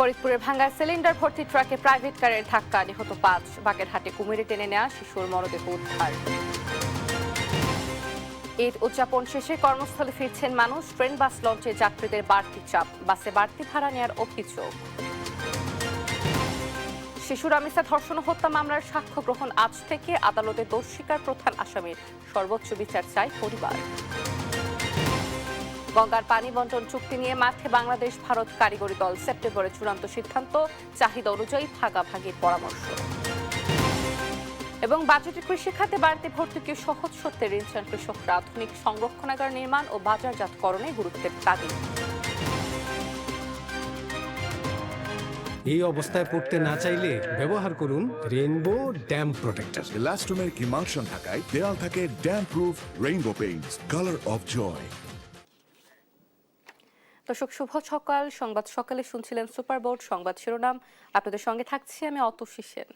ফরিদপুরের ভাঙ্গায় সিলিন্ডার ভর্তি ট্রাকে প্রাইভেট কারের ধাক্কা, নিহত ৫। বাগেরহাটে কুমিরে টেনে নেওয়া শিশুর মরদেহ উদ্ধার। ঈদ উদযাপন শেষে কর্মস্থলে ফিরছেন মানুষ। ট্রেন বাস লঞ্চে যাত্রীদের বাড়তি চাপ, বাসে বাড়তি ভাড়া নেওয়ার অভিযোগ। শিশু রামিসা ধর্ষণ ও হত্যা মামলার সাক্ষ্য গ্রহণ আজ থেকে। আদালতে দোষ স্বীকার প্রধান আসামির, সর্বোচ্চ বিচার চায় পরিবার। গঙ্গার পানি বন্টন চুক্তি নিয়ে মাঠে বাংলাদেশ ভারত কারিগরি দল। সেপ্টেম্বরে চূড়ান্ত সিদ্ধান্ত, চাহিদা অনুযায়ী ভাগাভাগির পরামর্শ। এবং বাজেটে কৃষি খাতে বাড়তি ভর্তুকি সহজ সত্যে ঋণ চান কৃষকরা। আধুনিক সংরক্ষণাগার নির্মাণ ও বাজারজাতকরণে গুরুত্বের তাগিদ। এই অবস্থায় পড়তে না চাইলে ব্যবহার করুন rainbow damp protector. Elastomeric emulsion থাকায় দেয়াল থাকে damp proof rainbow paints, colour of joy. দর্শক শুভ সকাল। সংবাদ সকালে শুনছিলেন সুপার বোর্ড সংবাদ শিরোনাম। আপনাদের সঙ্গে থাকছি আমি অতসী সেন।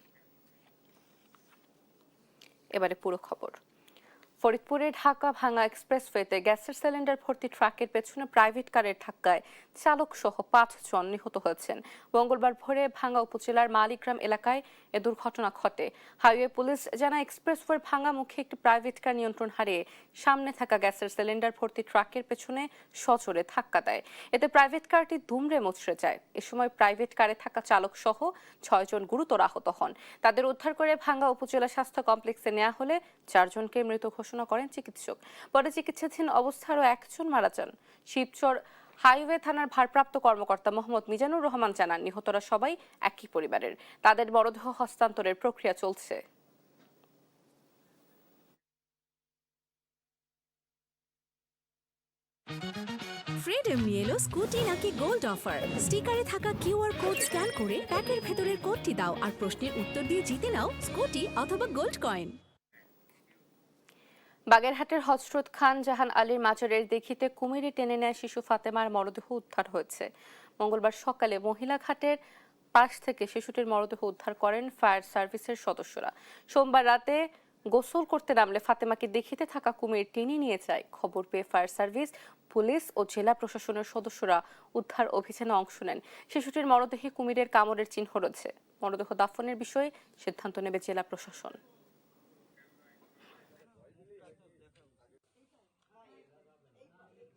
এবারে পুরো খবর। ফরিদপুরে ঢাকা ভাঙ্গা এক্সপ্রেসওয়েতে গ্যাসের সিলিন্ডার ভর্তি ট্রাকের পেছনে প্রাইভেট কারের ধাক্কায় চালক সহ ৫ জন নিহত হয়েছেন। মঙ্গলবার ভোরে ভাঙ্গা উপজেলার মালিগ্রাম এলাকায় এ দুর্ঘটনা ঘটে। হাইওয়ে পুলিশ জানায়, এক্সপ্রেসওয়ের ভাঙ্গা মুখে একটি প্রাইভেট কার নিয়ন্ত্রণ হারিয়ে সামনে থাকা গ্যাসের সিলিন্ডার ভর্তি ট্রাকের পেছনে সজোরে ধাক্কা দেয়। এতে প্রাইভেট কারটি দুমড়ে মুচড়ে যায়। এ সময় প্রাইভেট কারে থাকা চালক সহ ৬ জন গুরুতর আহত হন। তাদের উদ্ধার করে ভাঙ্গা উপজেলা স্বাস্থ্য কমপ্লেক্সে নেওয়া হলে ৪ জনকে মৃত ঘোষণা করেন চিকিৎসক। পরে চিকিৎসাধীন অবস্থায় আরও ১ জন মারা যান। শিবচর হাইওয়ে থানার ভারপ্রাপ্ত কর্মকর্তা মোহাম্মদ মিজানুর রহমান জানান, নিহতরা সবাই একই পরিবারের। তাদের মরদেহ হস্তান্তরের প্রক্রিয়া চলছে। ফ্রিডম নিয়ে এলো স্কুটি নাকি গোল্ড অফার। স্টিকারে থাকা কিউআর কোড স্ক্যান করে প্যাকের ভেতরের কোডটি দাও আর প্রশ্নের উত্তর দিয়ে জিতে নাও স্কুটি অথবা গোল্ড কয়েন। বাগেরহাটের হযরত খান জাহান আলীর মাজারের দিঘিতে কুমিরে টেনে নেয় শিশু ফাতেমার মরদেহ উদ্ধার হয়েছে। মঙ্গলবার সকালে মহিলা ঘাটের পাশ থেকে শিশুটির মরদেহ উদ্ধার করেন ফায়ার সার্ভিসের সদস্যরা। সোমবার রাতে গোসল করতে নামলে ফাতেমাকে দিঘিতে থাকা কুমির টেনে নিয়ে যায়। খবর পেয়ে ফায়ার সার্ভিস, পুলিশ ও জেলা প্রশাসনের সদস্যরা উদ্ধার অভিযানে অংশ নেন। শিশুটির মরদেহে কুমিরের কামড়ের চিহ্ন রয়েছে। মরদেহ দাফনের বিষয়ে সিদ্ধান্ত নেবে জেলা প্রশাসন।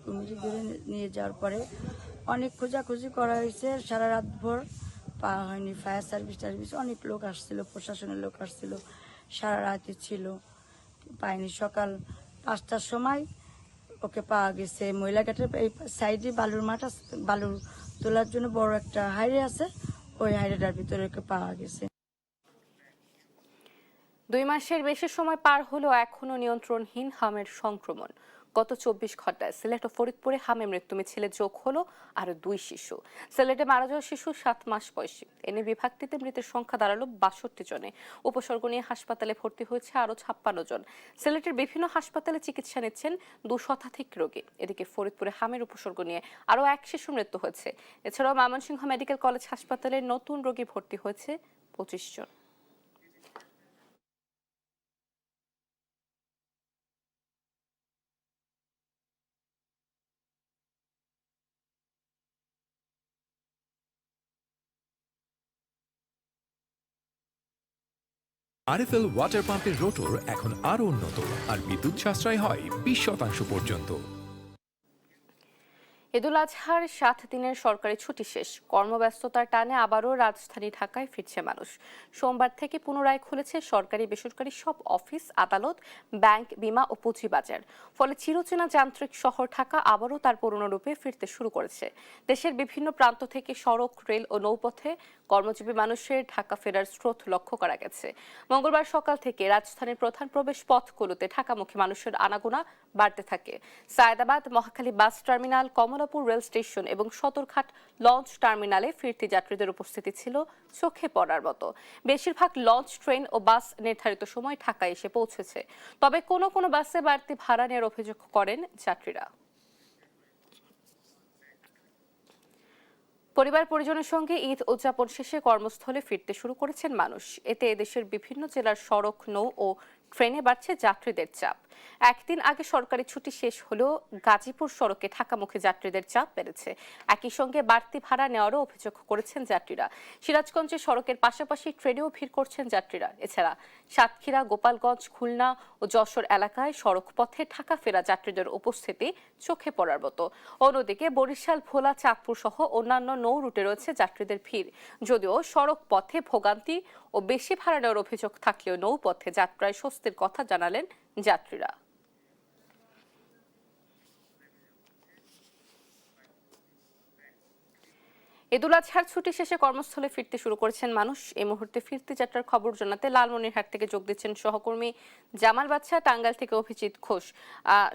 কুমিরে ধরে নিয়ে যাওয়ার পরে অনেক খোঁজাখুঁজি করা হয়েছে, সারা রাত ভোর পাওয়া হয়নি। ফায়ার সার্ভিস অনেক লোক আসছিল, প্রশাসনের লোক আসছিল, সারা রাতে ছিল, পায়নি। সকাল ৫টার সময় ওকে পাওয়া গেছে। মহিলাঘাটের এই সাইডে বালুর মাঠ আছে, বালু তোলার জন্য বড় একটা হাইরে আছে, ওই হাইরেটার ভিতরে ওকে পাওয়া গেছে। ২ মাসের বেশি সময় পার হলেও এখনো নিয়ন্ত্রণহীন হামের সংক্রমণ। গত ২৪ ঘন্টায় সিলেট ও ফরিদপুরে হামে মৃত্যু মিছিলে যোগ হলো আরো ২ শিশু। সিলেটে মারা যাওয়া শিশু ৭ মাস বয়সী। এনে বিভাগটিতে মৃতের সংখ্যা দাঁড়ালো ৬২ জনে। উপসর্গ নিয়ে হাসপাতালে ভর্তি হয়েছে আরো ৫৬ জন। সিলেটের বিভিন্ন হাসপাতালে চিকিৎসা নিচ্ছেন ২ শতাধিক রোগী। এদিকে ফরিদপুরে হামের উপসর্গ নিয়ে আরো ১ শিশু মৃত্যু হয়েছে। এছাড়াও ময়মনসিংহ মেডিকেল কলেজ হাসপাতালে নতুন রোগী ভর্তি হয়েছে ২৫ জন। আরএফএল ওয়াটার পাম্পের রোটর এখন আরো উন্নত আর বিদ্যুৎ সাশ্রয় হয় ২০% পর্যন্ত। ঈদুল আজহার ৭ দিনের সরকারি ছুটি শেষ। কর্মব্যস্ততার টানে আবারও রাজধানী ঢাকায় ফিরছে মানুষ। সোমবার থেকে পুনরায় খুলেছে সরকারি বেসরকারি সব অফিস, আদালত, ব্যাংক, বীমা ও পুঁজিবাজার। ফলে চিরচেনা যান্ত্রিক শহর ঢাকা আবারও তার পুরনো রূপে ফিরতে শুরু করেছে। দেশের বিভিন্ন প্রান্ত থেকে সড়ক, রেল ও নৌপথে কর্মজীবী মানুষের ঢাকা ফেরার স্রোত লক্ষ্য করা গেছে। মঙ্গলবার সকাল থেকে রাজধানীর প্রধান প্রবেশ পথগুলোতে ঢাকামুখী মানুষের আনাগোনা বাড়তে থাকে। Sayedabad, Mohakhali bus terminal, Kamalapur rail station এবং সদরঘাট লঞ্চ টার্মিনালে ফিরতি যাত্রীদের উপস্থিতি ছিল চোখে পড়ার মতো। বেশিরভাগ লঞ্চ, ট্রেন ও বাস নির্ধারিত সময় ঢাকায় এসে পৌঁছেছে। তবে কোনো কোনো বাসে বাড়তি ভাড়া নেওয়ার অভিযোগ করেন যাত্রীরা। পরিবার পরিজনের সঙ্গে ঈদ উদযাপন শেষে কর্মস্থলে ফিরতে শুরু করেছেন মানুষ। এতে দেশের বিভিন্ন জেলার সড়ক, নৌ ও ট্রেনে বাড়ছে যাত্রীদের চাপ। একদিন আগে সরকারি ছুটি শেষ হলেও গাজীপুর সড়কে ঢাকামুখী যাত্রীদের চাপ বেড়েছে। একই সঙ্গে বাড়তি ভাড়া নেওয়ারও অভিযোগ করেছেন যাত্রীরা। সিরাজগঞ্জে সড়কের পাশাপাশি ট্রেনেও ভিড় করছেন যাত্রীরা। এছাড়া সাতক্ষীরা, গোপালগঞ্জ, খুলনা ও যশোর এলাকায় সড়ক পথে ঢাকা ফেরা যাত্রীদের উপস্থিতি চোখে পড়ার মতো। অন্যদিকে বরিশাল, ভোলা, চাঁদপুর সহ অন্যান্য নৌ রুটে রয়েছে যাত্রীদের ভিড়। যদিও সড়ক পথে ভোগান্তি ও বেশি ভাড়া নেওয়ার অভিযোগ থাকলেও নৌপথে যাত্রায় স্বস্তির কথা জানালেন যাত্রীরা। ঈদুল আজহার ছুটি শেষে কর্মস্থলে ফিরতে শুরু করেছেন মানুষ। এই মুহূর্তে ফিরতি যাত্রার খবর জানাতে লালমনিরহাট থেকে যোগ দিচ্ছেন সহকর্মী জামাল বাদশা, টাঙ্গাইল থেকে অভিজিৎ ঘোষ।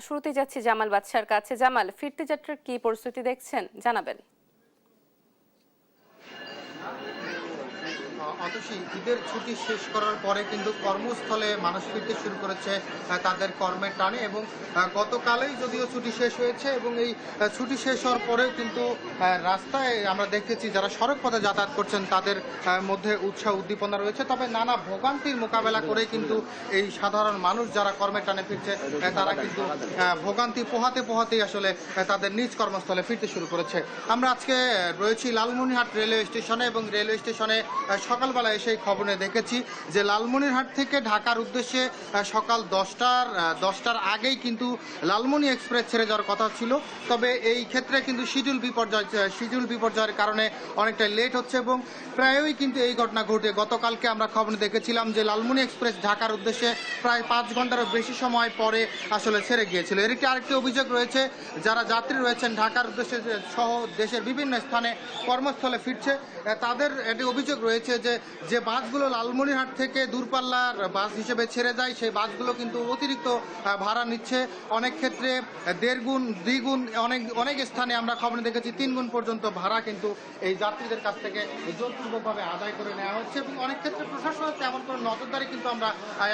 শুরুতে যাচ্ছি জামাল বাদশার কাছে। জামাল, ফিরতি যাত্রার কি পরিস্থিতি দেখছেন জানাবেন? অতসী, ঈদের ছুটি শেষ করার পরে কিন্তু কর্মস্থলে মানুষ ফিরতে শুরু করেছে তাদের কর্মের টানে, এবং গতকালেই যদিও ছুটি শেষ হয়েছে এবং এই ছুটি শেষ হওয়ার পরেও কিন্তু রাস্তায় আমরা দেখেছি যারা সড়ক পথে যাতায়াত করছেন তাদের মধ্যে উৎসাহ উদ্দীপনা রয়েছে। তবে নানা ভোগান্তির মোকাবেলা করে কিন্তু এই সাধারণ মানুষ যারা কর্মের টানে ফিরছে তারা কিন্তু ভোগান্তি পোহাতেই আসলে তাদের নিজ কর্মস্থলে ফিরতে শুরু করেছে। আমরা আজকে রয়েছি লালমনিরহাট রেলওয়ে স্টেশনে, এবং রেলওয়ে স্টেশনে সকালবেলা এসে খবরে দেখেছি যে লালমনিরহাট থেকে ঢাকার উদ্দেশ্যে সকাল 10টার আগেই কিন্তু লালমনি এক্সপ্রেস ছেড়ে যাওয়ার কথা ছিল। তবে এই ক্ষেত্রে কিন্তু শিডিউল বিপর্যয়ের কারণে অনেকটা লেট হচ্ছে, এবং প্রায়ই কিন্তু এই ঘটনা ঘটে। গতকালকে আমরা খবরে দেখেছিলাম যে লালমনি এক্সপ্রেস ঢাকার উদ্দেশ্যে প্রায় 5 ঘন্টারও বেশি সময় পরে আসলে ছেড়ে গিয়েছিল। এর আরেকটি অভিযোগ রয়েছে, যারা যাত্রী রয়েছেন ঢাকার উদ্দেশ্যে সহ দেশের বিভিন্ন স্থানে কর্মস্থলে ফিরছে, তাদের একটি অভিযোগ রয়েছে যে বাসগুলো লালমনিরহাট থেকে দূরপাল্লার বাস হিসেবে ছেড়ে যায়, সেই বাসগুলো কিন্তু অতিরিক্ত ভাড়া নিচ্ছে। অনেক ক্ষেত্রে 1.5 গুণ 2 গুণ, অনেক স্থানে আমরা খবরে দেখেছি 3 গুণ পর্যন্ত ভাড়া কিন্তু এই যাত্রীদের কাছ থেকে জোরপূর্বকভাবে আদায় করে নেওয়া হচ্ছে, এবং অনেক ক্ষেত্রে প্রশাসনের তেমন কোনো নজরদারি কিন্তু আমরা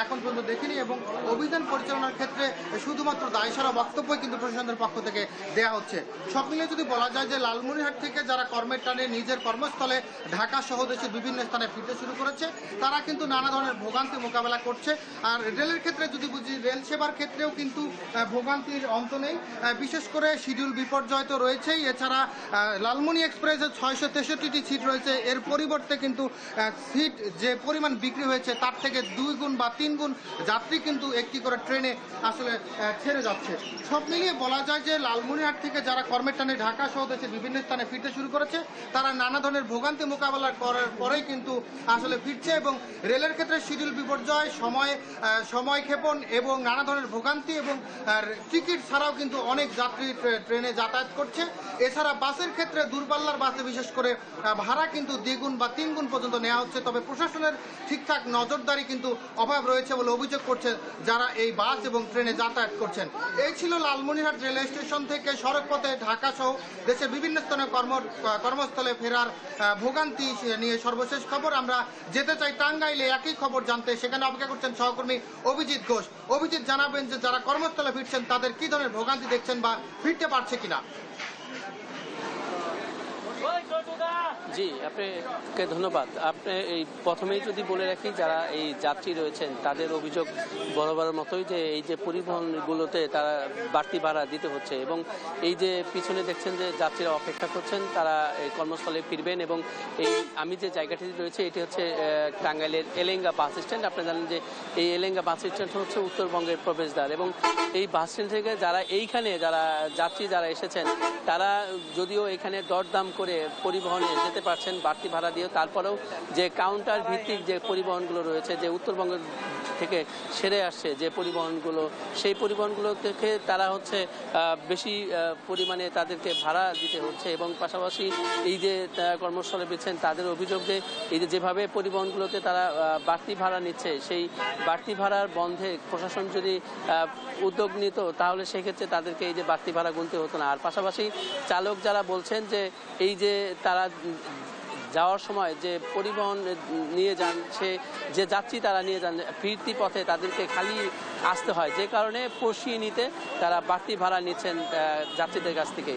এখন পর্যন্ত দেখিনি, এবং অভিযান পরিচালনার ক্ষেত্রে শুধুমাত্র দায়সারা বক্তব্যই কিন্তু প্রশাসনের পক্ষ থেকে দেওয়া হচ্ছে। সব মিলিয়ে যদি বলা যায় যে লালমনিরহাট থেকে যারা কর্মের টানে নিজের কর্মস্থলে ঢাকা সহ দেশের বিভিন্ন স্থানে ফিরতে শুরু করেছে তারা কিন্তু নানা ধরনের ভোগান্তি মোকাবেলা করছে। আর রেলের ক্ষেত্রে যদি বুঝি, রেল সেবার ক্ষেত্রেও কিন্তু ভোগান্তির অন্ত নেই। বিশেষ করে শিডিউল বিপর্যয় তো রয়েছেই, এছাড়া লালমনি এক্সপ্রেসের 663টি সিট রয়েছে, এর পরিবর্তে কিন্তু সিট যে পরিমাণ বিক্রি হয়েছে তার থেকে 2 গুণ বা 3 গুণ যাত্রী কিন্তু একটি করে ট্রেনে আসলে ছেড়ে যাচ্ছে। সব মিলিয়ে বলা যায় যে লালমনিরহাট থেকে যারা কর্মের টানে ঢাকা সহ দেশের বিভিন্ন স্থানে ফিরতে শুরু করেছে তারা নানা ধরনের ভোগান্তি মোকাবেলা করার পরেই কিন্তু আসলে ফিরছে, এবং রেলের ক্ষেত্রে শিডিউল বিপর্যয়, সময় ক্ষেপণ এবং নানা ধরনের ভোগান্তি এবং টিকিট ছাড়াও কিন্তু অনেক যাত্রী ট্রেনে যাতায়াত করছে। এছাড়া বাসের ক্ষেত্রে দূরপাল্লার বাসে বিশেষ করে ভাড়া কিন্তু 2 গুণ বা 3 গুণ পর্যন্ত নেওয়া হচ্ছে। তবে প্রশাসনের ঠিকঠাক নজরদারি কিন্তু অভাব রয়েছে বলে অভিযোগ করছে যারা এই বাস এবং ট্রেনে যাতায়াত করছেন। এই ছিল লালমনিরহাট রেলওয়ে স্টেশন থেকে সড়ক পথে ঢাকা সহ দেশের বিভিন্ন স্থানে কর্মস্থলে ফেরার ভোগান্তি নিয়ে সর্বশেষ খবর। আমরা যেতে চাই টাঙ্গাইলে একই খবর জানতে, সেখানে অপেক্ষা করছেন সহকর্মী অভিজিৎ ঘোষ। অভিজিৎ, জানাবেন যে যারা কর্মস্থলে ফিরছেন তাদের কি ধরনের ভোগান্তি দেখছেন বা ফিরতে পারছে কিনা? জি, আপনাকে ধন্যবাদ। আপনি এই প্রথমেই যদি বলে রাখি, যারা এই যাত্রী রয়েছেন তাদের অভিযোগ বরাবরের মতোই যে এই যে পরিবহনগুলোতে তারা বাড়তি ভাড়া দিতে হচ্ছে, এবং এই যে পিছনে দেখছেন যে যাত্রীরা অপেক্ষা করছেন তারা এই কর্মস্থলে ফিরবেন। এবং এই আমি যে জায়গাটি রয়েছে এটি হচ্ছে টাঙ্গাইলের এলেঙ্গা বাস স্ট্যান্ড। আপনারা জানেন যে এই এলেঙ্গা বাস স্ট্যান্ড হচ্ছে উত্তরবঙ্গের প্রবেশদ্বার, এবং এই বাস স্ট্যান্ড থেকে যারা যাত্রী যারা এসেছেন তারা যদিও এখানে দরদাম করে পরিবহনে যেতে পারছেন বাড়তি ভাড়া দিয়ে, তারপরেও যে কাউন্টার ভিত্তিক যে পরিবহনগুলো রয়েছে, যে উত্তরবঙ্গের থেকে সেরে আসছে যে পরিবহনগুলো, সেই পরিবহনগুলো থেকে তারা হচ্ছে বেশি পরিমাণে তাদেরকে ভাড়া দিতে হচ্ছে। এবং পাশাপাশি এই যে কর্মস্থলে ফিরছেন তাদের অভিযোগ যে এই যেভাবে পরিবহনগুলোতে তারা বাড়তি ভাড়া নিচ্ছে, সেই বাড়তি ভাড়ার বন্ধে প্রশাসন যদি উদ্যোগ নিত তাহলে সেক্ষেত্রে তাদেরকে এই যে বাড়তি ভাড়া গুনতে হতো না। আর পাশাপাশি চালক যারা বলছেন যে এই যে তারা যাওয়ার সময় যে পরিবহন নিয়ে যান, সে যে যাত্রী তারা নিয়ে যান, ফিরতি পথে তাদেরকে খালি আসতে হয়, যে কারণে পুষিয়ে নিতে তারা বাড়তি ভাড়া নিচ্ছেন যাত্রীদের কাছ থেকে।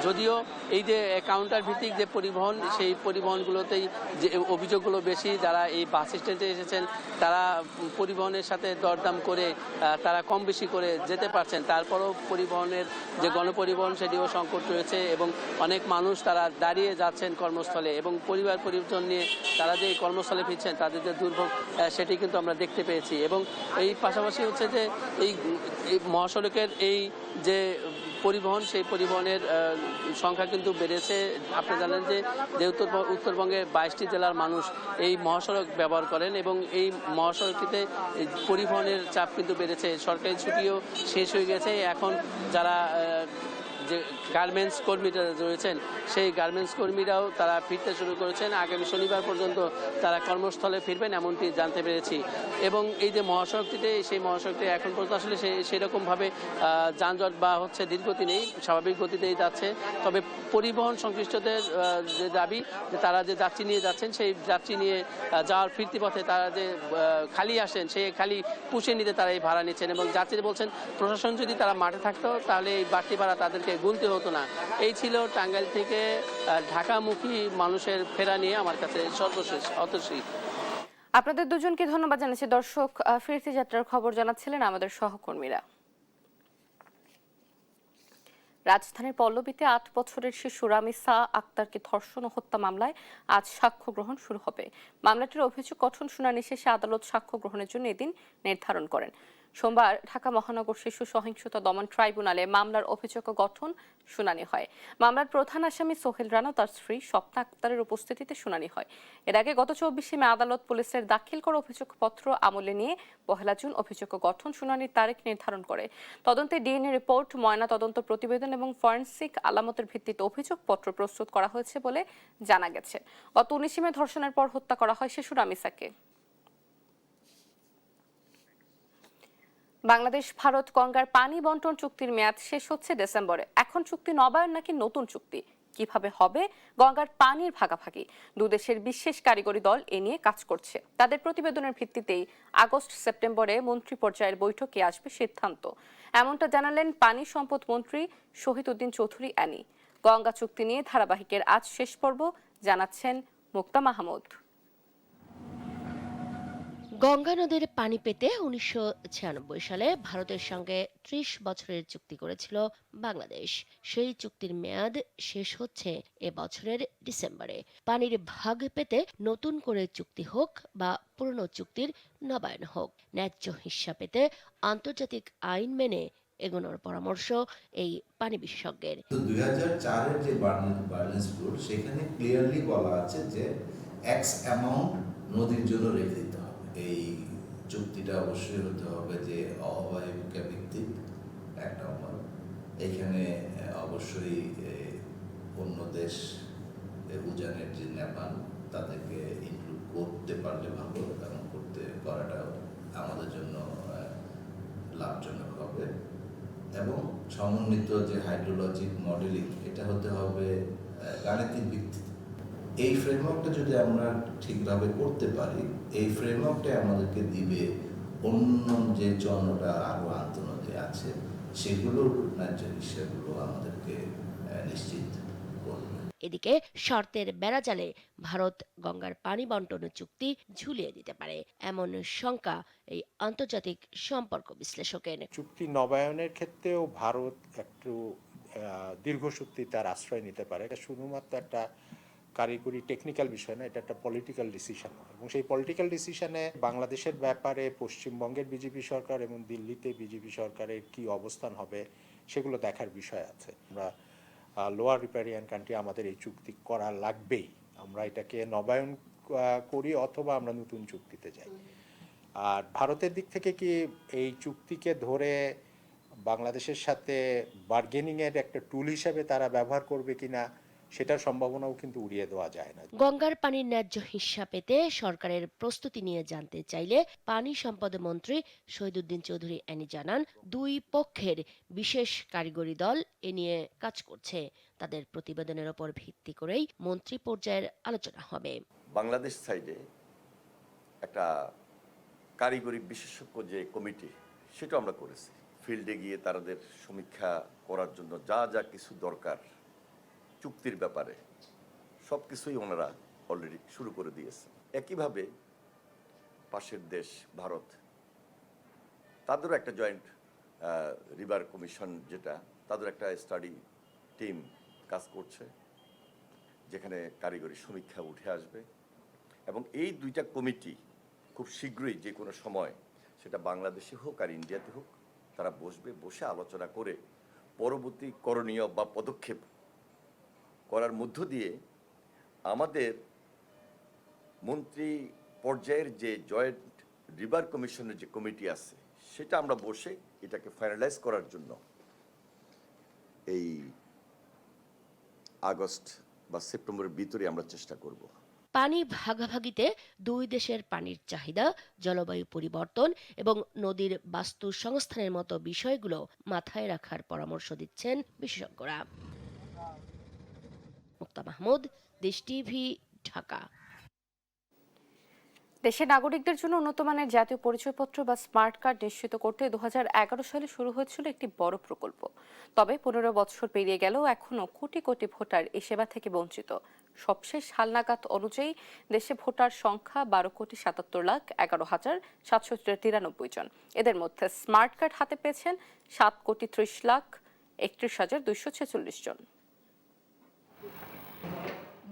যদিও এই যে কাউন্টার ভিত্তিক যে পরিবহন, সেই পরিবহনগুলোতেই যে অভিযোগগুলো বেশি, যারা এই বাস স্ট্যান্ডে এসেছেন তারা পরিবহনের সাথে দরদাম করে তারা কম বেশি করে যেতে পারছেন, তারপরও পরিবহনের যে গণপরিবহন সেটিও সংকট রয়েছে এবং অনেক মানুষ তারা দাঁড়িয়ে যাচ্ছেন কর্মস্থলে এবং পরিজন নিয়ে তারা যে কর্মস্থলে ফিরছেন তাদের যে দুর্ভোগ সেটি কিন্তু আমরা দেখতে পেয়েছি। এবং এই পাশাপাশি হচ্ছে যে এই মহাসড়কের এই যে পরিবহন, সেই পরিবহনের সংখ্যা কিন্তু বেড়েছে। আপনি জানেন যে উত্তরবঙ্গের 22টি জেলার মানুষ এই মহাসড়ক ব্যবহার করেন এবং এই মহাসড়কটিতে পরিবহনের চাপ কিন্তু বেড়েছে। সরকারি ছুটিও শেষ হয়ে গেছে, এখন যারা যে গার্মেন্টস কর্মীরা রয়েছেন সেই গার্মেন্টস কর্মীরাও তারা ফিরতে শুরু করেছেন। আগামী শনিবার পর্যন্ত তারা কর্মস্থলে ফিরবেন এমনটি জানতে পেরেছি। এবং এই যে মহাসড়কটিতে, সেই মহাসড়কটি এখন পর্যন্ত আসলে সেরকমভাবে যানজট বা হচ্ছে ধীরগতি নেই, স্বাভাবিক গতিতেই যাচ্ছে। তবে পরিবহন সংশ্লিষ্টদের যে দাবি যে তারা যে যাত্রী নিয়ে যাচ্ছেন, সেই যাত্রী নিয়ে যাওয়ার ফিরতি পথে তারা যে খালি আসেন, সেই খালি পুষিয়ে নিতে তারা এই ভাড়া নিচ্ছেন। এবং যাত্রীরা বলছেন প্রশাসন যদি তারা মাঠে থাকতো তাহলে এই বাড়তি ভাড়া তাদেরকে গুনতে হতো না। এই ছিল টাঙ্গাইল থেকে ঢাকামুখী মানুষের ফেরা নিয়ে আমার কাছে সর্বশেষ অতসী। আপনাদের দুজনকে ধন্যবাদ জানাচ্ছি। দর্শক, ফিরতি যাত্রার খবর জানাচ্ছিলেন আমাদের সহকর্মীরা। রাজধানীর পল্লবীতে 8 বছরের শিশু রামিসা আক্তারকে ধর্ষণ ও হত্যা মামলায় আজ সাক্ষ্য গ্রহণ শুরু হবে। মামলাটির অভিযোগ গঠন শুনানি শেষে আদালত সাক্ষ্য গ্রহণের জন্য এদিন নির্ধারণ করেন। সোমবার ঢাকা মহানগর শিশু সহিংসতা দমন ট্রাইব্যুনালে মামলার অভিযোগ গঠন শুনানি হয়। মামলার প্রধান আসামি সোহেল রানা ও তার স্ত্রী স্বপ্না আক্তারের উপস্থিতিতে শুনানি হয়। এর আগে গত 24 মে আদালত পুলিশের দাখিল করা অভিযোগপত্র আমলে নিয়ে 1 জুন অভিযোগ গঠন শুনানির তারিখ নির্ধারণ করে। তদন্তে ডিএনএ রিপোর্ট, ময়না তদন্ত প্রতিবেদন এবং ফরেনসিক আলামতের ভিত্তিতে অভিযোগপত্র প্রস্তুত করা হয়েছে বলে জানা গেছে। গত 19 মে ধর্ষণের পর হত্যা করা হয় শিশু রামিসাকে। বাংলাদেশ ভারত গঙ্গার পানি বন্টন চুক্তির মেয়াদ শেষ হচ্ছে ডিসেম্বরে। এখন চুক্তি নবায়ন নাকি নতুন চুক্তি, কিভাবে হবে গঙ্গার পানির ভাগাভাগি, দুদেশের বিশেষ কারিগরি দল এ নিয়ে কাজ করছে। তাদের প্রতিবেদনের ভিত্তিতেই আগস্ট সেপ্টেম্বরে মন্ত্রী পর্যায়ের বৈঠকে আসবে সিদ্ধান্ত, এমনটা জানালেন পানি সম্পদ মন্ত্রী শহীদউদ্দিন চৌধুরী অ্যানি। গঙ্গা চুক্তি নিয়ে ধারাবাহিকের আজ শেষ পর্ব, জানাচ্ছেন মুক্তা মাহমুদ। গঙ্গা নদীর পানি পেতে 1996 সালে ভারতের সঙ্গে 30 বছরের চুক্তি করেছিল বাংলাদেশ। সেই চুক্তির মেয়াদ শেষ হচ্ছে এ বছরের ডিসেম্বরে। পানির ভাগ পেতে নতুন করে চুক্তি হোক বা পুরনো চুক্তির নবায়ন হোক, ন্যায্য হিস্সা পেতে আন্তর্জাতিক আইন মেনে এগোনোর পরামর্শ এই পানি বিশেষজ্ঞের। 2004-এর যে বার্নেস রুল, সেখানে ক্লিয়ারলি বলা আছে যে এক্স অ্যামাউন্ট নদীর জন্য রেখে দিতে হবে। এই চুক্তিটা অবশ্যই হতে হবে যে অববাহিকা ভিত্তিক, 1 নম্বর। এখানে অবশ্যই অন্য দেশ উজানের যে নেপাল, তাদেরকে ইনক্লুড করতে পারলে ভালো, এবং করাটা আমাদের জন্য লাভজনক হবে। এবং সমন্বিত যে হাইড্রোলজিক মডেলিং, এটা হতে হবে গাণিতিক ভিত্তিতে। এই ফ্রেমওয়ার্কটা যদি আমরা ঠিকভাবে করতে পারি, এই ফ্রেমওয়ার্কটা আমাদেরকে দিবে অন্য যে চন্দ্রটা আরো আন্তনদী আছে সেগুলোর ন্যায্য হিসাবগুলো আমাদেরকে নিশ্চিত করবে। এদিকে শর্তের বেড়াজালে ভারত গঙ্গার পানি বন্টন চুক্তি ঝুলিয়ে দিতে পারে, এমন শঙ্কা এই আন্তর্জাতিক সম্পর্ক বিশ্লেষকের। চুক্তি নবায়নের ক্ষেত্রেও ভারত একটু দীর্ঘসূত্রি তার আশ্রয় নিতে পারে। এটা শুধুমাত্র একটা কারিগরি টেকনিক্যাল বিষয় না, এটা একটা পলিটিক্যাল ডিসিশন। এবং সেই পলিটিক্যাল ডিসিশনে বাংলাদেশের ব্যাপারে পশ্চিমবঙ্গের বিজেপি সরকার এবং দিল্লিতে বিজেপি সরকারের কি অবস্থান হবে সেগুলো দেখার বিষয় আছে। আমরা লোয়ার রিপারিয়ান কান্ট্রি, আমাদের এই চুক্তি করা লাগবেই। আমরা এটাকে নবায়ন করি অথবা আমরা নতুন চুক্তিতে যাই। আর ভারতের দিক থেকে কি এই চুক্তিকে ধরে বাংলাদেশের সাথে বার্গেনিংয়ের একটা টুল হিসেবে তারা ব্যবহার করবে কিনা, সেটার সম্ভাবনাও কিন্তু উড়িয়ে দেওয়া যায় না। গঙ্গার পানির ন্যায্য হিস্সা পেতে সরকারের প্রস্তুতি নিয়ে জানতে চাইলে পানি সম্পদ মন্ত্রী শহীদউদ্দিন চৌধুরী অ্যানি জানান, 2 পক্ষের বিশেষ কারিগরি দল এ নিয়ে কাজ করছে। তাদের প্রতিবেদনের ওপর ভিত্তি করেই মন্ত্রী পর্যায়ের আলোচনা হবে। বাংলাদেশ সাইডে একটা কারিগরি বিশেষজ্ঞ যে কমিটি, সেটা আমরা করেছি। ফিল্ডে গিয়ে তাদের সমীক্ষা করার জন্য যা যা কিছু দরকার চুক্তির ব্যাপারে সব কিছুই ওনারা অলরেডি শুরু করে দিয়েছে। একইভাবে পাশের দেশ ভারত, তাদেরও একটা জয়েন্ট রিভার কমিশন, যেটা তাদের একটা স্টাডি টিম কাজ করছে, যেখানে কারিগরি সমীক্ষা উঠে আসবে। এবং এই দুইটা কমিটি খুব শীঘ্রই যে কোনো সময়, সেটা বাংলাদেশে হোক আর ইন্ডিয়াতে হোক, তারা বসে আলোচনা করে পরবর্তী করণীয় বা পদক্ষেপ করার মধ্য দিয়ে আমাদের মন্ত্রী পর্যায়ের যে জয়েন্ট রিভার কমিশনের যে কমিটি আছে, সেটা আমরা বসে এটাকে ফাইনালাইজ করার জন্য এই আগস্ট বা সেপ্টেম্বরের ভিতরে আমরা চেষ্টা করব। পানি ভাগাভাগিতে দুই দেশের পানির চাহিদা, জলবায়ু পরিবর্তন এবং নদীর বাস্তু সংস্থানের মতো বিষয়গুলো মাথায় রাখার পরামর্শ দিচ্ছেন বিশেষজ্ঞরা। মুক্তা মাহমুদ, দেশ টিভি, ঢাকা। দেশের নাগরিকদের জন্য উন্নত মানের জাতীয় পরিচয়পত্র বা স্মার্ট কার্ড নিশ্চিত করতে 2011 সালে শুরু হয়েছিল একটি বড় প্রকল্প। তবে 15 বছর পেরিয়ে গেলেও এখনো কোটি কোটি ভোটার এই সেবা থেকে বঞ্চিত। সবশেষ হালনাগাদ অনুযায়ী দেশে ভোটার সংখ্যা 12,77,11,793 জন। এদের মধ্যে স্মার্ট কার্ড হাতে পেয়েছেন 7,30,31,246 জন।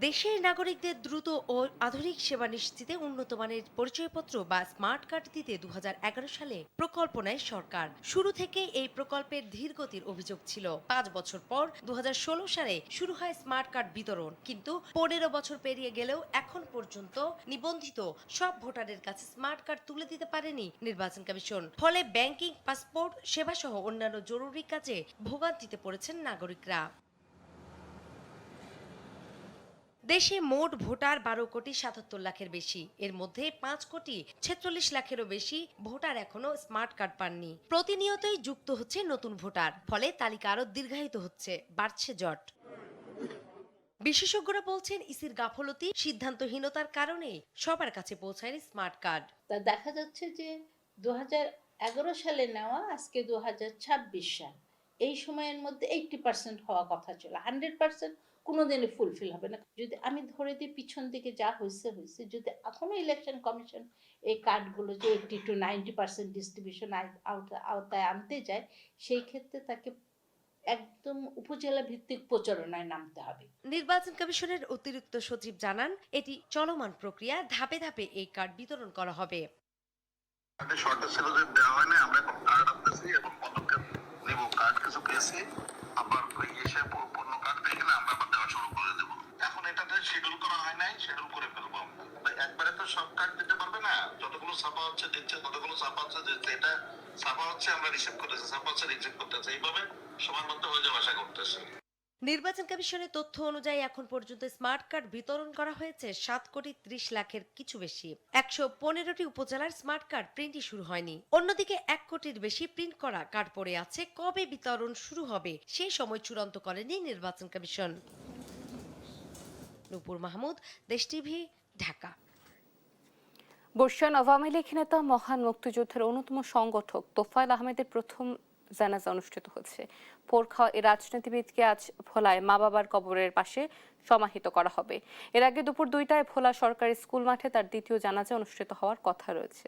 দেশের নাগরিকদের দ্রুত ও আধুনিক সেবা নিশ্চিতে উন্নত মানের পরিচয়পত্র বা স্মার্ট কার্ড দিতে 2011 সালে প্রকল্প নেয় সরকার। শুরু থেকে এই প্রকল্পের ধীরগতির অভিযোগ ছিল। 5 বছর পর 2016 সালে শুরু হয় স্মার্ট কার্ড বিতরণ, কিন্তু 15 বছর পেরিয়ে গেলেও এখন পর্যন্ত নিবন্ধিত সব ভোটারের কাছে স্মার্ট কার্ড তুলে দিতে পারেনি নির্বাচন কমিশন। ফলে ব্যাংকিং, পাসপোর্ট সেবা সহ অন্যান্য জরুরি কাজে ভোগান্তিতে পড়েছেন নাগরিকরা। দেশে মোট ভোটার 12,77,00,000-এর বেশি। এর মধ্যে 5,46,00,000-এরও বেশি ভোটার এখনো স্মার্ট কার্ড পাননি। প্রতিনিয়তই যুক্ত হচ্ছে নতুন ভোটার, ফলে তালিকা আরো দীর্ঘায়িত হচ্ছে, বাড়ছে জট। বিশেষজ্ঞরা বলছেন, ইসির গাফলতি, সিদ্ধান্তহীনতার কারণে সবার কাছে পৌঁছায়নি স্মার্ট কার্ড। তা দেখা যাচ্ছে যে 2011 সালে নেওয়া, আজকে 2026 সাল, এই সময়ের মধ্যে 80% হওয়া কথা ছিল। 100% কোনোদিনই ফুলফিল হবে না। যদি আমি ধরে দিই পিছন দিকে যা হয়েছে, যদি এখনো ইলেকশন কমিশন এই কার্ডগুলো যে 80 to 90% ডিস্ট্রিবিউশন আওতায় আনতে যায়, সেই ক্ষেত্রে তাকে একদম উপজেলা ভিত্তিক প্রচারণায় নামতে হবে। নির্বাচন কমিশনের অতিরিক্ত সচিব জানান, এটি চলমান প্রক্রিয়া, ধাপে ধাপে এই কার্ড বিতরণ করা হবে। শর্টেজ ছিল যে দেওয়া হয় না, আমরা এখন কার্ড আনতেছি এবং পদক্ষেপ নেব। কার্ড কিছু পেয়েছি, আবার এসে পূর্ণ কার্ড পেয়ে গেলে আমরা আবার দেওয়া শুরু করে দেবো। এখন এটাতে শিডিউল করা হয় নাই, শিডিউল করে ফেলবো আমরা। একবারে তো সব কার্ড দিতে পারবে না, যতগুলো ছাপা হচ্ছে দিচ্ছে, ততগুলো ছাপা হচ্ছে দিচ্ছে। এটা ছাপা হচ্ছে আমরা রিসিভ করতেছি, ছাপা হচ্ছে রিসিভ করতেছে, এইভাবে সময় মতো হয়ে যাওয়া আশা করতেছি। নির্বাচন কমিশনের তথ্য অনুযায়ী এখন পর্যন্ত স্মার্ট কার্ড বিতরণ করা হয়েছে 7,30,00,000-এর কিছু বেশি। 115টি উপজেলার স্মার্ট কার্ড প্রিন্টই শুরু হয়নি। অন্যদিকে 1 কোটির বেশি প্রিন্ট করা কার্ড পড়ে আছে। কবে বিতরণ শুরু হবে সেই সময় চূড়ান্ত করেনি নির্বাচন কমিশন। নূপুর মাহমুদ, দেশ টিভি, ঢাকা। বর্ষিয়ান আওয়ামী লীগ নেতা, মহান মুক্তিযুদ্ধের অন্যতম সংগঠক তোফায়েল আহমেদের প্রথম জানাজা অনুষ্ঠিত হচ্ছে। পোরখাওয়া এই রাজনীতিবিদকে আজ ভোলায় মা বাবার কবরের পাশে সমাহিত করা হবে। এর আগে দুপুর 2টায় ভোলা সরকারি স্কুল মাঠে তার দ্বিতীয় জানাজা অনুষ্ঠিত হওয়ার কথা রয়েছে।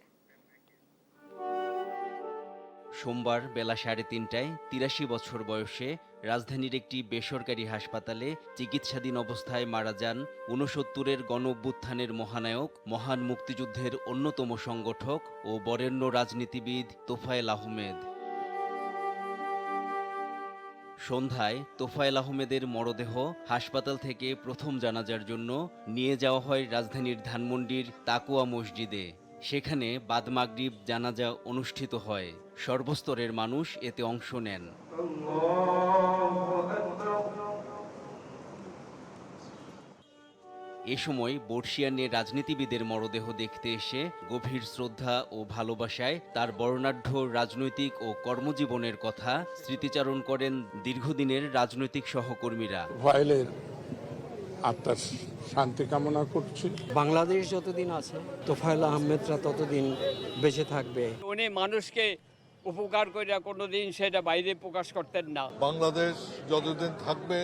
সোমবার বেলা 3:30টায় 83 বছর বয়সে রাজধানীর একটি বেসরকারি হাসপাতালে চিকিৎসাধীন অবস্থায় মারা যান 69-এর গণ অভ্যুত্থানের মহানায়ক, মহান মুক্তিযুদ্ধের অন্যতম সংগঠক ও বরেণ্য রাজনীতিবিদ তোফায়েল আহমেদ। সন্ধ্যায় তোফায়েল আহমেদের মরদেহ হাসপাতাল থেকে প্রথম জানাজার জন্য নিয়ে যাওয়া হয় রাজধানীর ধানমন্ডির তাকুয়া মসজিদে। সেখানে বাদ মাগরিব জানাজা অনুষ্ঠিত হয়। সর্বস্তরের মানুষ এতে অংশ নেন। এ সময় বর্ষিয়ানের রাজনীতিবিদের মরদেহ দেখতে এসে গভীর শ্রদ্ধা ও ভালোবাসায় তার বর্ণাঢ্য রাজনৈতিক ও কর্মজীবনের কথা স্মৃতিচারণ করেন দীর্ঘদিনের রাজনৈতিক সহকর্মীরা। তোফায়েলের আত্মার শান্তি কামনা করছি। বাংলাদেশ যতদিন আছে তোফায়েল আহমেদরা ততদিন বেঁচে থাকবে। উনি মানুষকে উপকার করে কোনোদিন সেটা বাইরে প্রকাশ করতেন না। বাংলাদেশ যতদিন থাকবে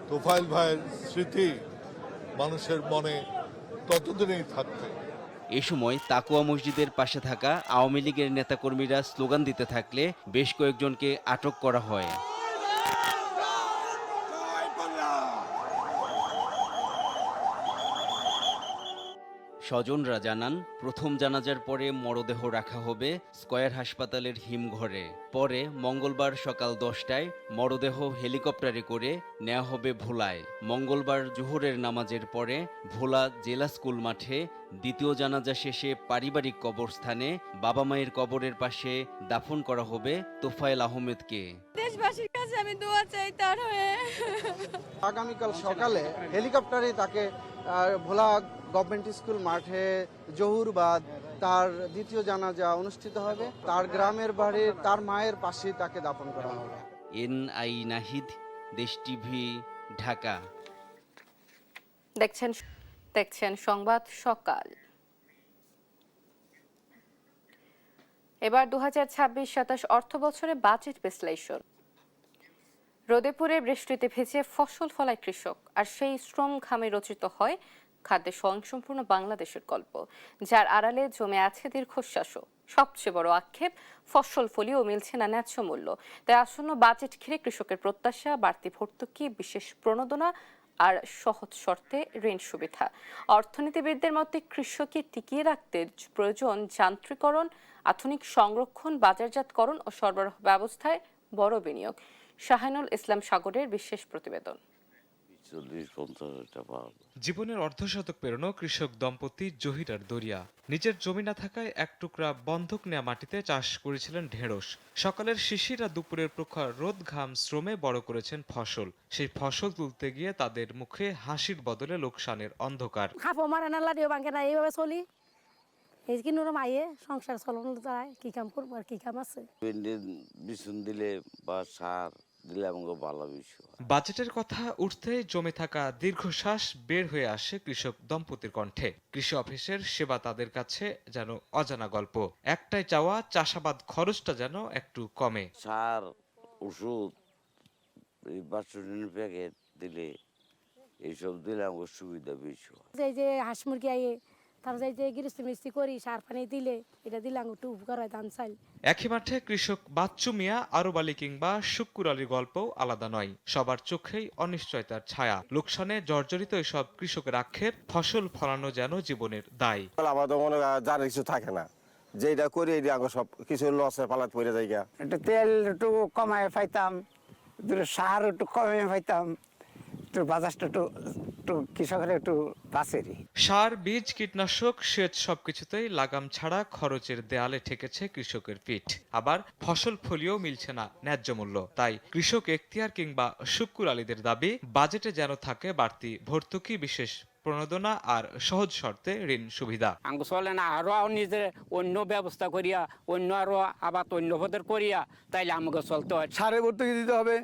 তোফায়েল ভাইয়ের স্মৃতি মানুষের মনে ততদিনই থাকবে। এ সময় তাকুয়া মসজিদের পাশে থাকা আওয়ামী লীগের নেতাকর্মীরা স্লোগান দিতে থাকলে বেশ কয়েকজনকে আটক করা হয়। স্বজনরা জানান, প্রথম জানাজার পরে মরদেহ রাখা হবে স্কয়ার হাসপাতালের হিমঘরে। পরে মঙ্গলবার সকাল 10টায় মরদেহ হেলিকপ্টারে করে নেওয়া হবে ভোলায়। মঙ্গলবার জোহরের নামাজের পরে ভোলা জেলা স্কুল মাঠে দ্বিতীয় জানাজা শেষে পারিবারিক কবরস্থানে বাবা মায়ের কবরের পাশে দাফন করা হবে তোফায়েল আহমেদকে। দেশবাসীর কাছে আমি দোয়া চাই তার হয়ে। আগামীকাল সকালে হেলিকপ্টারে তাকে ভোলা গভর্নমেন্ট স্কুল মাঠে জহুরবাদ তার দ্বিতীয় জানাজা অনুষ্ঠিত হবে। তার গ্রামের বাড়ি তার মায়ের পাশে তাকে দাফন করা হবে। NI নাহিদ, দেশ টিভি, ঢাকা। দেখছেন সংবাদ সকাল। এবার 2026-27 অর্থ বছরে বাজেট বিশ্লেষণ। রোদে পুড়ে বৃষ্টিতে ভেজে ফসল ফলায় কৃষক, আর সেই শ্রম ঘামে রচিত হয় খাদ্যে স্বয়ংসম্পূর্ণ বাংলাদেশের গল্প, যার আড়ালে জমে আছে দীর্ঘশ্বাসও। সবচেয়ে বড় আক্ষেপ, ফসল ফলিও মিলছে না ন্যায্য মূল্য। তাই আসন্ন বাজেট ঘিরে কৃষকের প্রত্যাশা বাড়তি ভর্তুকি, বিশেষ প্রণোদনা আর সহজ শর্তে ঋণ সুবিধা। অর্থনীতিবিদদের মতে কৃষককে টিকিয়ে রাখতে প্রয়োজন যান্ত্রিকরণ, আধুনিক সংরক্ষণ, বাজারজাতকরণ ও সরবরাহ ব্যবস্থায় বড় বিনিয়োগ। শাহিনুল ইসলাম সাগরের বিশেষ প্রতিবেদন। জীবনের অর্ধশতক পেরোনো কৃষক দম্পতি জহির আর দরিয়া নিজের জমি না থাকায় এক টুকরা বন্ধক নেয়া মাটিতে চাষ করেছিলেন ঢেঁড়স। সকালের শিশির আর দুপুরের প্রখর রোদ ঘাম শ্রমে বড় করেছেন ফসল। সেই ফসল তুলতে গিয়ে তাদের মুখে হাসির বদলে লোকসানের অন্ধকার। এইভাবে চলি এই কি নরম আইয়ে সংসার চলন কি কাম করবো আর কি কাম আছে। বিছুন দিলে বা সার দিলে আমাকে ভালো বিষয়। বাজেটের কথা উঠতে জমে থাকা দীর্ঘশ্বাস বের হয়ে আসে কৃষক দম্পতির কণ্ঠে। কৃষি অফিসের সেবা তাদের কাছে যেন অজানা গল্প। একটাই চাওয়া, চাষাবাদ খরচটা যেন একটু কমে। সার, ওষুধ, প্যাকেট দিলে এইসব দিলে আমাকে সুবিধা বেশি। এই যে হাঁস মুরগি আইয়ে তারপর যে গৃহস্থী মিস্ত্রি করি সার পানি দিলে এটা দিলে একটু উপকার হয় ধান চাল। একই মাঠে কৃষক বাচ্চু মিয়া, আরব আলী কিংবা শুক্কুর আলীর গল্পও আলাদা নয়। সবার চোখেই অনিশ্চয়তার ছায়া। লোকসানে জর্জরিত এসব কৃষকের আক্ষেপ, ফসল ফলানো যেন জীবনের দায়। আমাদের মনে জানা কিছু থাকে না, যেটা করি এটা সব কিছু লসে পালাত পড়ে যায়। একটু তেল একটু কমায় পাইতাম, সার একটু কমে পাইতাম, সার, বীজ, কীটনাশক, সেচ সবকিছুতেই লাগাম ছাড়া খরচের দেয়ালে ঠেকেছে কৃষকের পিঠ। আবার ফসল ফলিও মিলছে না ন্যায্য মূল্য। তাই কৃষক এখতিয়ার কিংবা শুক্কুর আলীদের দাবি, বাজেটে যেন থাকে বাড়তি ভর্তুকি, বিশেষ প্রণোদনা আর সহজ শর্তে ঋণ সুবিধা। চলে না আরো নিজের অন্য ব্যবস্থা করিয়া, অন্য আরো আবার অন্য পদের করিয়া, তাইলে আমাকে চলতে হয়। সারে ভর্তুকি দিতে হবে,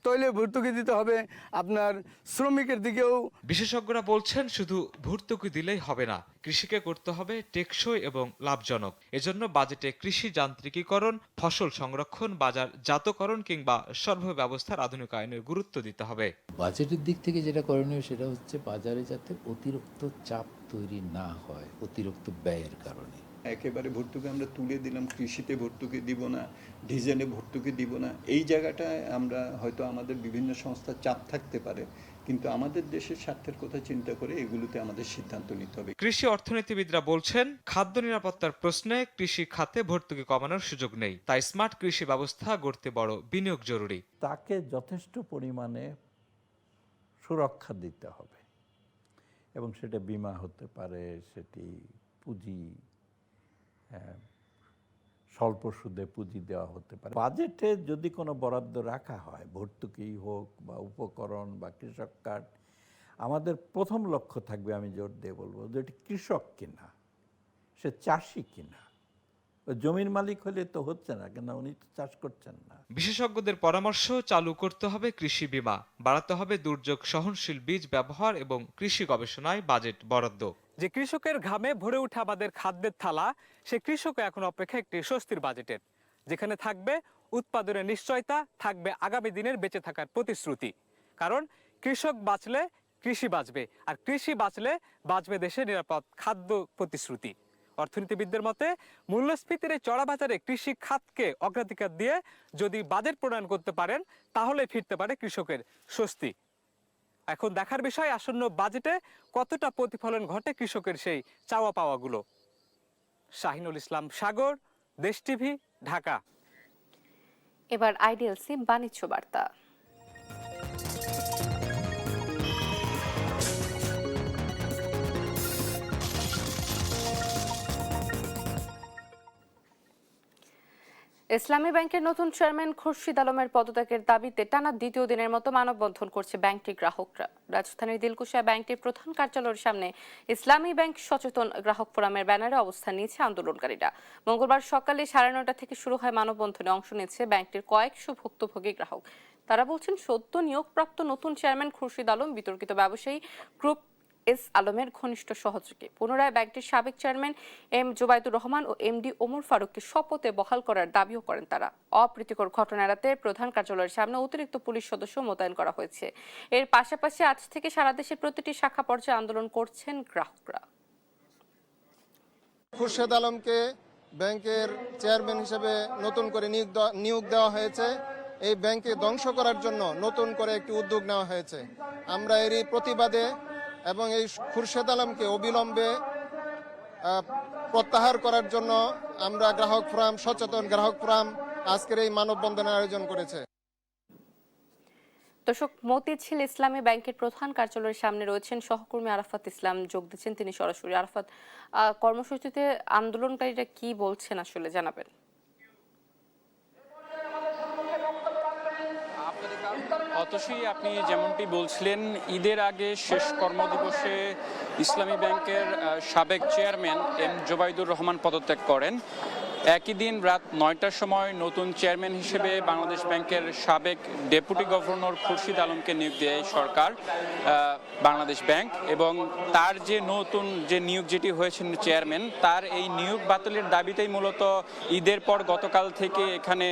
তৈলে ভর্তুকি দিতে হবে, আপনার শ্রমিকের দিকেও। বিশেষজ্ঞরা বলছেন শুধু ভর্তুকি দিলেই হবে না, কৃষিকে করতে হবে টেকসই এবং লাভজনক। এজন্য বাজেটে কৃষি যান্ত্রিকীকরণ, ফসল সংরক্ষণ, বাজার জাতকরণ কিংবা সরবরাহ ব্যবস্থার আধুনিকায়নের গুরুত্ব দিতে হবে। বাজেটের দিক থেকে যেটা করণীয় সেটা হচ্ছে বাজারে যাতে অতিরিক্ত চাপ তৈরি না হয় অতিরিক্ত ব্যয়ের কারণে। একেবারে ভর্তুকি আমরা তুলে দিলাম, কৃষিতে ভর্তুকি দিব না, ডিজেলে ভর্তুকি দিব না, এই জায়গাটায় আমরা হয়তো আমাদের বিভিন্ন সংস্থার চাপ থাকতে পারে, কিন্তু আমাদের দেশের স্বার্থের কথা চিন্তা করে এগুলোতে আমাদের সিদ্ধান্ত নিতে হবে। কৃষি অর্থনীতিবিদরা বলছেন, খাদ্য নিরাপত্তার প্রশ্নে কৃষি খাতে ভর্তুকি কমানোর সুযোগ নেই। তাই স্মার্ট কৃষি ব্যবস্থা গড়তে বড় বিনিয়োগ জরুরি। তাকে যথেষ্ট পরিমাণে সুরক্ষা দিতে হবে, এবং সেটা বীমা হতে পারে, সেটি পুঁজি, স্বল্প সুদে পুঁজি দেওয়া হতে পারে। বাজেটে যদি কোনো বরাদ্দ রাখা হয়, ভর্তুকি হোক বা উপকরণ বা কৃষক কার্ড, আমাদের প্রথম লক্ষ্য থাকবে, আমি জোর দিয়ে বলবো, যে এটি কৃষক কিনা, সে চাষি কিনা। জমির মালিক হলে তো হচ্ছে না, কেন উনি তো চাষ করছেন না। বিশেষজ্ঞদের পরামর্শ, চালু করতে হবে কৃষি বীমা, বাড়াতে হবে দুর্যোগ সহনশীল বীজ ব্যবহার এবং কৃষি গবেষণায় বাজেট বরাদ্দ। যে কৃষকের ঘামে ভরে উঠে আমাদের খাদ্যের থালা, সে কৃষক এখন অপেক্ষা একটি স্বস্তির বাজেটের, যেখানে থাকবে উৎপাদনের নিশ্চয়তা, থাকবে আগামী দিনের বেঁচে থাকার প্রতিশ্রুতি। কারণ কৃষক বাঁচলে কৃষি বাঁচবে, আর কৃষি বাঁচলে বাঁচবে দেশের নিরাপদ খাদ্য প্রতিশ্রুতি। অর্থনীতিবিদদের মতে মূল্যস্ফীতির এই চড়া বাজারে কৃষি খাতকে অগ্রাধিকার দিয়ে যদি বাজেট প্রণয়ন করতে পারেন, তাহলে ফিরতে পারে কৃষকের স্বস্তি। এখন দেখার বিষয় আসন্ন বাজেটে কতটা প্রতিফলন ঘটে কৃষকের সেই চাওয়া পাওয়াগুলো। শাহিনুল ইসলাম সাগর, দেশ টিভি, ঢাকা। এবার আইডিএলসি বাণিজ্য বার্তা। ইসলামী ব্যাংকের নতুন চেয়ারম্যান খুরশিদ আলমের পদত্যাগের দাবিতে টানা দ্বিতীয় দিনের মতো মানববন্ধন করছে ব্যাংকটির গ্রাহকরা। রাজধানীর দিলকুশায় ব্যাংকটির প্রধান কার্যালয়ের সামনে ইসলামী ব্যাংক সচেতন গ্রাহক ফোরামের ব্যানারে অবস্থান নিয়েছে আন্দোলনকারীরা। মঙ্গলবার সকালে 9:30 থেকে শুরু হয় মানববন্ধনে অংশ নিচ্ছে ব্যাংকটির কয়েকশো ভুক্তভোগী গ্রাহক। তারা বলছেন, সদ্য নিয়োগপ্রাপ্ত নতুন চেয়ারম্যান খুরশিদ আলম বিতর্কিত ব্যবসায়ী গ্রুপ এস আলমের ঘনিষ্ঠ সহযোগী। পুনরায় ব্যাংকটির সাবেক চেয়ারম্যান এম জুবাইদুর রহমান ও এমডি ওমর ফারুককে শপথে বহাল করার দাবিও করেন তারা। অপ্রীতিকর ঘটনা এড়াতে প্রধান কার্যালয়ের সামনে অতিরিক্ত পুলিশ সদস্য মোতায়েন করা হয়েছে। এর পাশাপাশি আজ থেকে সারা দেশের প্রতিটি শাখা পর্যায়ে আন্দোলন করছেন গ্রাহকরা। খুরশেদ আলমকে ব্যাংকের চেয়ারম্যান হিসেবে নতুন করে নিয়োগ দেওয়া হয়েছে। এই ব্যাংকে ধ্বংস করার জন্য নতুন করে একটি উদ্যোগ নেওয়া হয়েছে। আমরা এরই প্রতিবাদে এবং এই খুরশেদ আলমকে অবিলম্বে প্রত্যাহার করার জন্য আমরা গ্রাহক ফোরাম, সচেতন গ্রাহক ফোরাম আজকের এই মানববন্ধনের আয়োজন করেছে। দর্শক, মতিঝিল ইসলামী ব্যাংকের প্রধান কার্যালয়ের সামনে রয়েছেন সহকর্মী আরাফাত ইসলাম, যোগ দিচ্ছেন তিনি সরাসরি। আরাফাত, কর্মসূচিতে আন্দোলনকারীরা কি বলছেন আসলে জানাবেন? অতসী, আপনি যেমনটি বলছিলেন, ঈদের আগে শেষ কর্মদিবসে ইসলামী ব্যাংকের সাবেক চেয়ারম্যান এম জুবাইদুর রহমান পদত্যাগ করেন। একই দিন রাত 9টার সময় নতুন চেয়ারম্যান হিসেবে বাংলাদেশ ব্যাংকের সাবেক ডেপুটি গভর্নর খুরশিদ আলমকে নিয়োগ দেয় সরকার, বাংলাদেশ ব্যাংক। এবং তার যে নতুন যে নিয়োগ যেটি হয়েছে চেয়ারম্যান, তার এই নিয়োগ বাতিলের দাবিতেই মূলত ঈদের পর গতকাল থেকে এখানে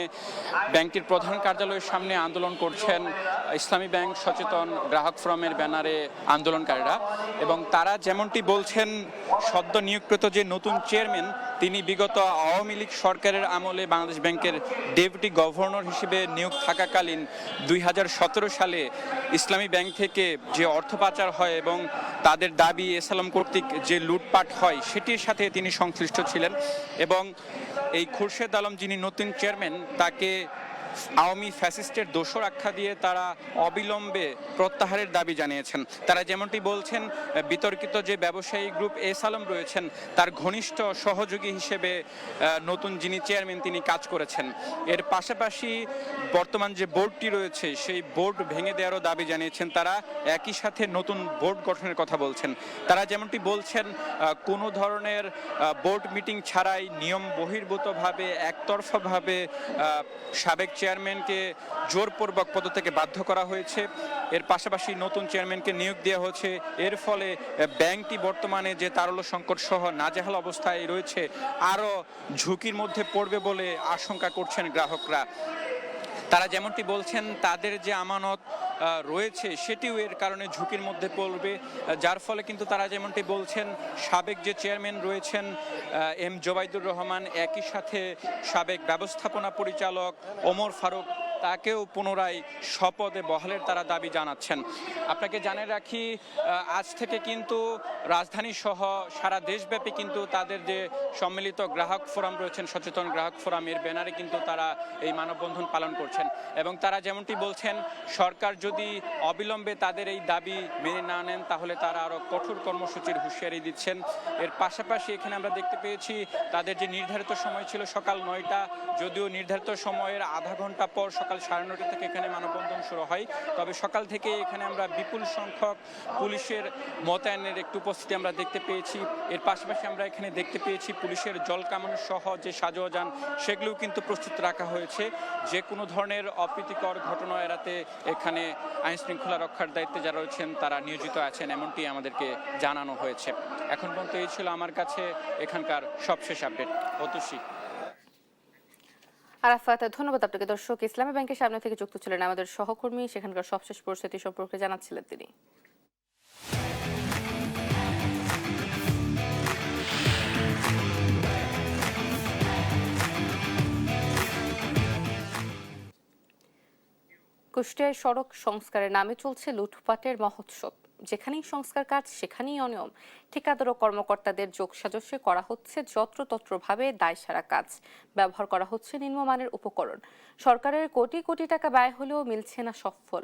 ব্যাংকটির প্রধান কার্যালয়ের সামনে আন্দোলন করছেন ইসলামী ব্যাংক সচেতন গ্রাহক ফোরামের ব্যানারে আন্দোলনকারীরা। এবং তারা যেমনটি বলছেন, সদ্য নিয়োগকৃত যে নতুন চেয়ারম্যান, তিনি বিগত আওয়ামী লীগ সরকারের আমলে বাংলাদেশ ব্যাংকের ডেপুটি গভর্নর হিসেবে নিয়োগ থাকাকালীন 2017 সালে ইসলামী ব্যাংক থেকে যে অর্থ পাচার হয় এবং তাদের দাবি এস আলম কর্তৃক যে লুটপাট হয়, সেটির সাথে তিনি সংশ্লিষ্ট ছিলেন। এবং এই খুরশেদ আলম যিনি নতুন চেয়ারম্যান, তাকে আওয়ামী ফ্যাসিস্টের দোসর আখ্যা দিয়ে তারা অবিলম্বে প্রত্যাহারের দাবি জানিয়েছেন। তারা যেমনটি বলছেন, বিতর্কিত যে ব্যবসায়ী গ্রুপ এস আলম রয়েছেন, তার ঘনিষ্ঠ সহযোগী হিসেবে নতুন যিনি চেয়ারম্যান তিনি কাজ করেছেন। এর পাশাপাশি বর্তমান যে বোর্ডটি রয়েছে, সেই বোর্ড ভেঙে দেওয়ারও দাবি জানিয়েছেন তারা। একই সাথে নতুন বোর্ড গঠনের কথা বলছেন। তারা যেমনটি বলছেন, কোনো ধরনের বোর্ড মিটিং ছাড়াই নিয়ম বহির্ভূতভাবে একতরফাভাবে সাবেক চেয়ারম্যানকে জোরপূর্বক পদত্যাগে বাধ্য করা হয়েছে। এর পাশাপাশি নতুন চেয়ারম্যানকে নিয়োগ দেওয়া হচ্ছে। এর ফলে ব্যাংকটি বর্তমানে যে তারল্য সংকট সহ নাজেহাল অবস্থায় রয়েছে, আরও ঝুঁকির মধ্যে পড়বে বলে আশঙ্কা করছেন গ্রাহকরা। তারা যেমনটি বলছেন, তাদের যে আমানত রয়েছে সেটিও এর কারণে ঝুঁকির মধ্যে পড়বে, যার ফলে কিন্তু তারা যেমনটি বলছেন, সাবেক যে চেয়ারম্যান রয়েছেন এম জুবাইদুর রহমান, একই সাথে সাবেক ব্যবস্থাপনা পরিচালক ওমর ফারুক, তাকেও পুনরায় শপথে বহালের তারা দাবি জানাচ্ছেন। আপনাকে জানিয়ে রাখি, আজ থেকে কিন্তু রাজধানী সহ সারা দেশব্যাপী কিন্তু তাদের যে সম্মিলিত গ্রাহক ফোরাম রয়েছেন, সচেতন গ্রাহক ফোরামের ব্যানারে কিন্তু তারা এই মানববন্ধন পালন করছেন। এবং তারা যেমনটি বলছেন, সরকার যদি অবিলম্বে তাদের এই দাবি মেনে না নেন, তাহলে তারা আরও কঠোর কর্মসূচির হুঁশিয়ারি দিচ্ছেন। এর পাশাপাশি এখানে আমরা দেখতে পেয়েছি, তাদের যে নির্ধারিত সময় ছিল সকাল 9টা, যদিও নির্ধারিত সময়ের আধা ঘন্টা পর সকাল সকাল 9:30 থেকে এখানে মানববন্ধন শুরু হয়। তবে সকাল থেকে এখানে আমরা বিপুল সংখ্যক পুলিশের মোতায়েনের একটু উপস্থিতি আমরা দেখতে পেয়েছি। এর পাশাপাশি আমরা এখানে দেখতে পেয়েছি পুলিশের জল কামান সহ যে সাজোয়াজান সেগুলোও কিন্তু প্রস্তুত রাখা হয়েছে। যে কোনো ধরনের অপ্রীতিকর ঘটনা এড়াতে এখানে আইন শৃঙ্খলা রক্ষার দায়িত্বে যারা রয়েছেন তারা নিয়োজিত আছেন, এমনটি আমাদেরকে জানানো হয়েছে। এখন পর্যন্ত এই ছিল আমার কাছে এখানকার সবশেষ আপডেট। অতসী। আরাফাত, ধন্যবাদ আপনাকে। দর্শক, ইসলামী ব্যাংকের সামনে থেকে যুক্ত ছিলেন আমাদের সহকর্মী, সেখানকার সবশেষ পরিস্থিতি সম্পর্কে জানাচ্ছিলেন তিনি। কুষ্টিয়ায় সড়ক সংস্কারের নামে চলছে লুটপাটের মহোৎসব। যেখানেই সংস্কার কাজ সেখানেই অনিয়ম। ঠিকাদার ও কর্মকর্তাদের যোগসাজশে করা হচ্ছে যত্রতত্রভাবে দায়সারা কাজ। ব্যবহার করা হচ্ছে নিম্নমানের উপকরণ। সরকারের কোটি কোটি টাকা ব্যয় হলেও মিলছে না সফল।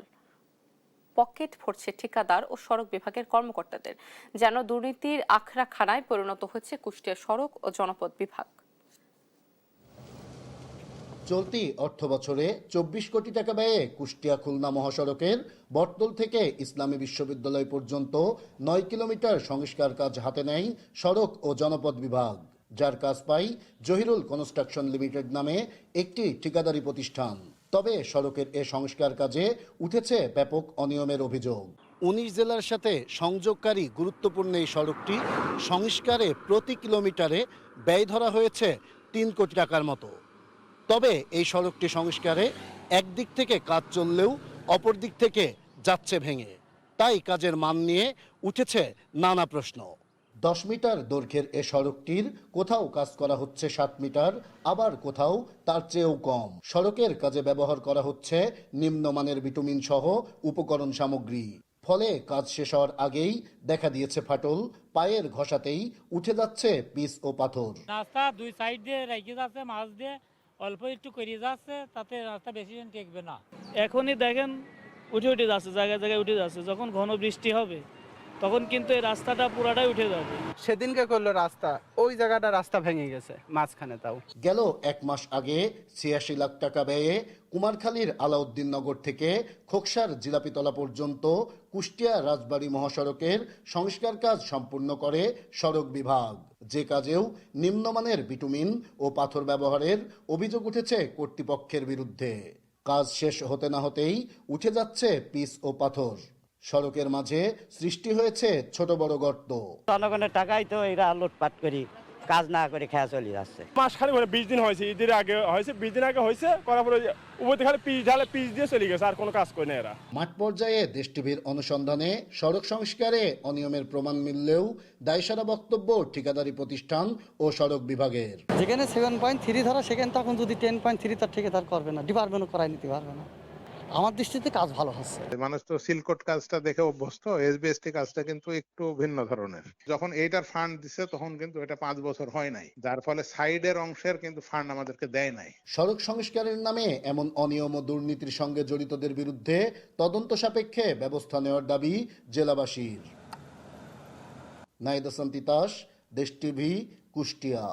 পকেট ভরছে ঠিকাদার ও সড়ক বিভাগের কর্মকর্তাদের। যেন দুর্নীতির আখড়াখানায় পরিণত হচ্ছে কুষ্টিয়া সড়ক ও জনপদ বিভাগ। চলতি অর্থবছরে 24 কোটি টাকা ব্যয়ে কুষ্টিয়া খুলনা মহাসড়কের বটতল থেকে ইসলামী বিশ্ববিদ্যালয় পর্যন্ত 9 কিলোমিটার সংস্কার কাজ হাতে নেয় সড়ক ও জনপদ বিভাগ, যার কাজ পায় জহিরুল কনস্ট্রাকশন লিমিটেড নামে একটি ঠিকাদারি প্রতিষ্ঠান। তবে সড়কের এ সংস্কার কাজে উঠেছে ব্যাপক অনিয়মের অভিযোগ। 19 জেলার সাথে সংযোগকারী গুরুত্বপূর্ণ এই সড়কটি সংস্কারে প্রতি কিলোমিটারে ব্যয় ধরা হয়েছে 3 কোটি টাকার মতো। তবে এই সড়কটি সংস্কারে একদিক থেকে কাজ চললেও অপর দিক থেকে যাচ্ছে ভেঙে। তাই কাজের মান নিয়ে উঠেছে নানা প্রশ্ন। 10 মিটার দৈর্ঘ্যের এ সড়কটির কোথাও কাজ করা হচ্ছে 7 মিটার, আবার কোথাও তার চেয়েও কম। সড়কের কাজে ব্যবহার করা হচ্ছে নিম্নমানের বিটুমিন সহ উপকরণ সামগ্রী। ফলে কাজ শেষ হওয়ার আগেই দেখা দিয়েছে ফাটল, পায়ের ঘষাতেই উঠে যাচ্ছে পিচ ও পাথর। রাস্তা দুই সাইড দিয়ে রেখে যাচ্ছে, মাছ দিয়ে অল্প একটু করে যাচ্ছে, তাতে রাস্তা বেশি দিন টেকবে না। এখনই দেখেন উঠে যাচ্ছে, জায়গায় জায়গায় উঠে যাচ্ছে। যখন ঘন বৃষ্টি হবে তখন কিন্তু এই রাস্তাটা পুরাটাই উঠে যাবে। সেদিনকে করলো রাস্তা, ওই জায়গাটা রাস্তা ভেঙে গেছে মাঝখানে। তাও গেল 1 মাস আগে 86 লাখ টাকা ব্যয়ে কুমারখালীর আলাউদ্দিন নগর থেকে খোকসার জিলাপিতলা পর্যন্ত কুষ্টিয়া রাজবাড়ী মহাসড়কের সংস্কার কাজ সম্পূর্ণ করে সড়ক বিভাগ। যে কাজেও নিম্নমানের বিটুমিন ও পাথর ব্যবহারের অভিযোগ উঠেছে কর্তৃপক্ষের বিরুদ্ধে। কাজ শেষ হতে না হতেই উঠে যাচ্ছে পিচ ও পাথর। সড়কের মাঝে সৃষ্টি হয়েছে ছোট বড় গর্ত। জনগণের টাকাই তো এরা লুটপাট করি কাজ না করে খেয়া চলে যাচ্ছে। মাস খালি 20 দিন হয়েছে, ঈদের আগে হয়েছে, 20 দিন আগে হয়েছে, করার পরে উপরে খালি পিচ ঢালে পিচ দিয়ে চলে গেছে, আর কোনো কাজ করে না এরা। মাঠ পর্যায়ে দেশ টিভির অনুসন্ধানে সড়ক সংস্কারে অনিয়মের প্রমাণ মিললেও দায়সারা বক্তব্য ঠিকাদারি প্রতিষ্ঠান ও সড়ক বিভাগের। যেখানে 7.3 ধরা, সেখানে তখন যদি 10.3 তার ঠিকাদার করবে না, ডিপার্টমেন্টও করাই নিতে পারবে না। আমার দৃষ্টিতে কাজ ভালো হচ্ছে। মানুষ তো সিলকোট কাজটা দেখে অভ্যস্ত, এসবিএসটি কাজটা কিন্তু একটু ভিন্ন ধরনের। যখন এইটার ফান্ড দিছে তখন কিন্তু এটা 5 বছর হয় নাই, যার ফলে সাইডের অংশের কিন্তু ফান্ড আমাদেরকে দেয় নাই। সড়ক সংস্কারের নামে এমন অনিয়ম ও দুর্নীতির সঙ্গে জড়িতদের বিরুদ্ধে তদন্ত সাপেক্ষে ব্যবস্থা নেওয়ার দাবি জেলাবাসীর। নাইদ হাসান তিতাস, দেশ টিভি, কুষ্টিয়া।